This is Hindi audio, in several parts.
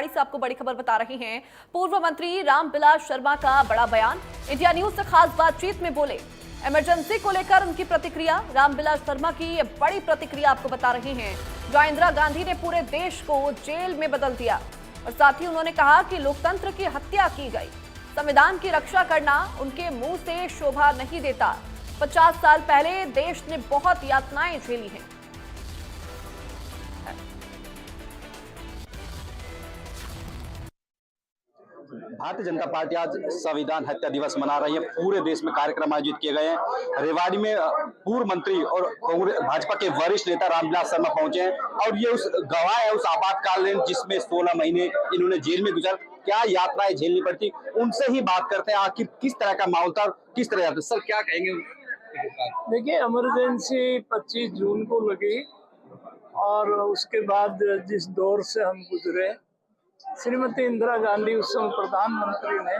रेवाड़ी से आपको बड़ी खबर बता रहे हैं। पूर्व मंत्री रामविलास शर्मा का बड़ा बयान। इंडिया न्यूज से खास बातचीत में बोले। इमरजेंसी को लेकर उनकी प्रतिक्रिया। रामविलास शर्मा की ये बड़ी प्रतिक्रिया आपको बता रहे हैं। जहां इंदिरा गांधी ने पूरे देश को जेल में बदल दिया और साथ ही उन्होंने कहा कि लोकतंत्र की हत्या की गई। संविधान की रक्षा करना उनके मुंह से शोभा नहीं देता। 50 साल पहले देश ने बहुत यातनाएं झेली हैं। भारतीय जनता पार्टी आज संविधान हत्या दिवस मना रही है। पूरे देश में कार्यक्रम आयोजित किए गए हैं। रेवाड़ी में पूर्व मंत्री और कांग्रेस भाजपा के वरिष्ठ नेता रामविलास शर्मा पहुंचे हैं और ये उस गवाह है उस आपातकालीन जिसमें 16 महीने इन्होंने जेल में गुजार क्या यात्राएं झेलनी पड़ती, उनसे ही बात करते हैं। आखिर किस तरह का माहौल था, किस तरह सर क्या कहेंगे? देखिए, इमरजेंसी 25 जून को लगी और उसके बाद जिस दौर से हम गुजरे, श्रीमती इंदिरा गांधी उस समय प्रधानमंत्री ने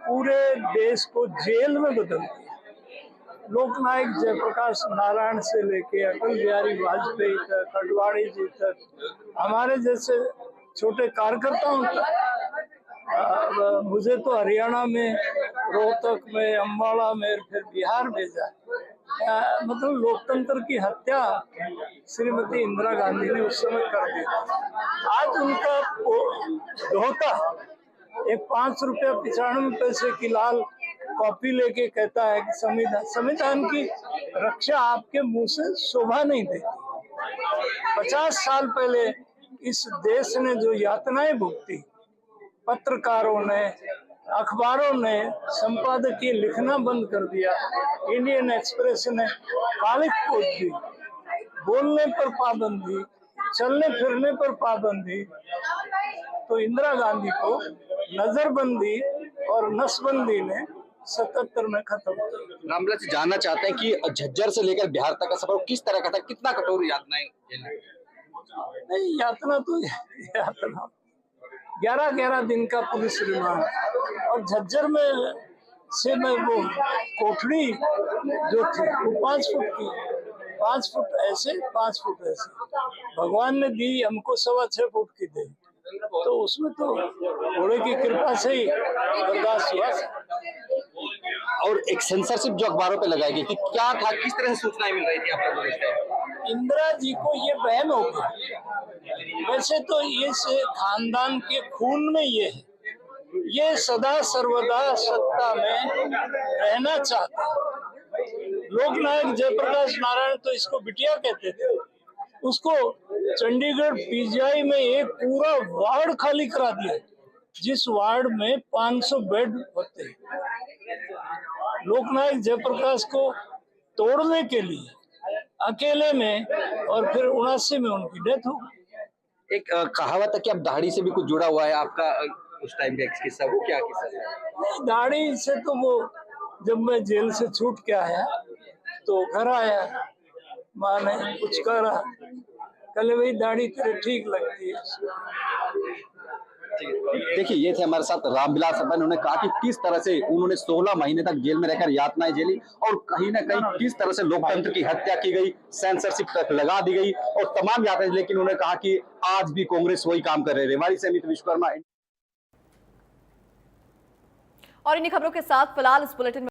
पूरे देश को जेल में बदल दिया। लोकनायक जयप्रकाश नारायण से लेके अटल बिहारी वाजपेयी तक, अडवाणी जी तक, हमारे जैसे छोटे कार्यकर्ताओं तक, मुझे तो हरियाणा में, रोहतक में, अम्बाड़ा में, फिर बिहार भेजा। मतलब लोकतंत्र की हत्या श्रीमती इंदिरा गांधी ने उस समय कर दी। आज उनका दोहता एक 5 रुपया 95 पैसे की लाल कॉपी लेके कहता है कि संविधान की रक्षा आपके मुंह से शोभा नहीं देती। 50 साल पहले इस देश ने जो यातनाएं भुगती, पत्रकारों ने, अखबारों ने संपादकीय लिखना बंद कर दिया, इंडियन एक्सप्रेस ने कालिख पोत दी, बोलने पर पाबंदी, चलने फिरने पर पाबंदी, तो इंदिरा गांधी को नजरबंदी और नसबंदी ने 77 में खत्म किया। रामविलास जी जानना चाहते हैं कि झज्जर से लेकर बिहार तक का सफर किस तरह का था, कितना कठोर यातनाएं नहीं, यातना तो यातना 11 दिन का पुलिस रिमांड और झज्जर में से मैं वो कोठड़ी जो थी वो 5 फुट की, 5 फुट ऐसे 5 फुट ऐसे भगवान ने दी, हमको 6.25 फुट की दी, तो उसमें तो घोड़े की कृपा से ही बर्दाश्त हुआ। और एक सेंसरशिप जो अखबारों पे लगाई गई थी, क्या था, किस तरह से सूचनाएं मिल रही थी आपको? इंदिरा जी को ये बहन हो गया। वैसे तो ये से खानदान के खून में ये है, ये सदा सर्वदा सत्ता में रहना चाहता है। लोकनायक जयप्रकाश नारायण तो इसको बिटिया कहते थे। उसको चंडीगढ़ पीजीआई में एक पूरा वार्ड खाली करा दिया, जिस वार्ड में 500 बेड होते हैं। लोकनायक जयप्रकाश को तोड़ने के लिए अकेले में, और फिर 79 में उनकी डेथ हो गई। एक कहावत है कि अब दाढ़ी से भी कुछ जुड़ा हुआ है आपका, उस टाइम का किस्सा, वो क्या किस्सा है? दाढ़ी से तो वो जब मैं जेल से छूट के आया तो घर आया, माँ ने कुछ करा, कल वही दाढ़ी तेरे ठीक लगती है। देखिए, ये थे हमारे साथ रामविलास शर्मा। उन्होंने कहा कि किस तरह से उन्होंने 16 महीने तक जेल में रहकर यातनाएं झेली और कहीं ना कहीं किस तरह से लोकतंत्र की हत्या की गई, सेंसरशिप तक लगा दी गई और तमाम यातनाएं, लेकिन उन्होंने कहा कि आज भी कांग्रेस वही काम कर रहे हैं। रेवाड़ी से अमित विश्वकर्मा। और इन्हीं खबरों के साथ फिलहाल इस बुलेटिन में